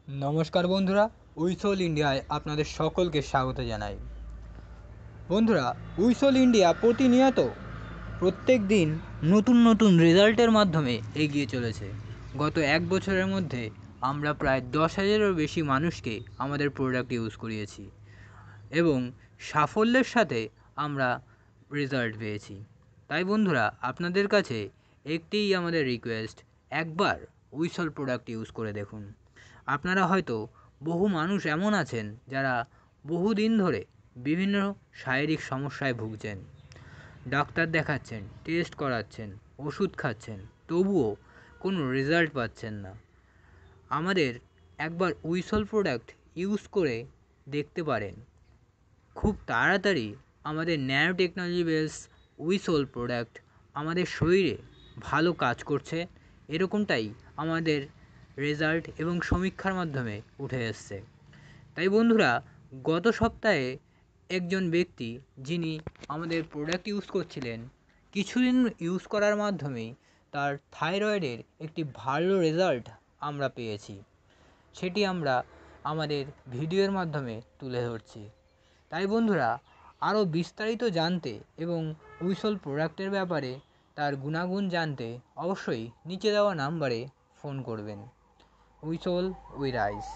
নমস্কার বন্ধুরা, উইসল ইন্ডিয়ায় আপনাদের সকলকে স্বাগত জানাই। বন্ধুরা, উইসল ইন্ডিয়া প্রতিনিয়ত প্রত্যেক দিন নতুন নতুন রেজাল্টের মাধ্যমে এগিয়ে চলেছে। গত এক বছরের মধ্যে আমরা প্রায় 10,000-এরও বেশি মানুষকে আমাদের প্রোডাক্ট ইউজ করিয়েছি এবং সাফল্যের সাথে আমরা রেজাল্ট পেয়েছি। তাই বন্ধুরা, আপনাদের কাছে একটিই আমাদের রিকোয়েস্ট, একবার উইসল প্রোডাক্ট ইউজ করে দেখুন। আপনারা হয়তো বহু মানুষ এমন আছেন যারা বহুদিন ধরে বিভিন্ন শারীরিক সমস্যায় ভুগছেন, ডাক্তার দেখাচ্ছেন, টেস্ট করাচ্ছেন, ওষুধ খাচ্ছেন, তবুও কোনো রেজাল্ট পাচ্ছেন না। আমাদের একবার উইসল প্রোডাক্ট ইউজ করে দেখতে পারেন। খুব তাড়াতাড়ি আমাদের ন্যানো টেকনোলজি বেস উইসল প্রোডাক্ট আমাদের শরীরে ভালো কাজ করছে, এরকমটাই আমাদের রেজাল্ট এবং সমীক্ষার মাধ্যমে উঠে এসছে। তাই বন্ধুরা, গত সপ্তাহে একজন ব্যক্তি যিনি আমাদের প্রোডাক্ট ইউজ করছিলেন, কিছুদিন ইউজ করার মাধ্যমেই তার থাইরয়েডের একটি ভালো রেজাল্ট আমরা পেয়েছি। সেটি আমরা আমাদের ভিডিওর মাধ্যমে তুলে ধরছি। তাই বন্ধুরা, আরও বিস্তারিত জানতে এবং উইসল প্রোডাক্টের ব্যাপারে তার গুণাগুণ জানতে অবশ্যই নিচে দেওয়া নাম্বারে ফোন করবেন। উইসল উইথ আইস।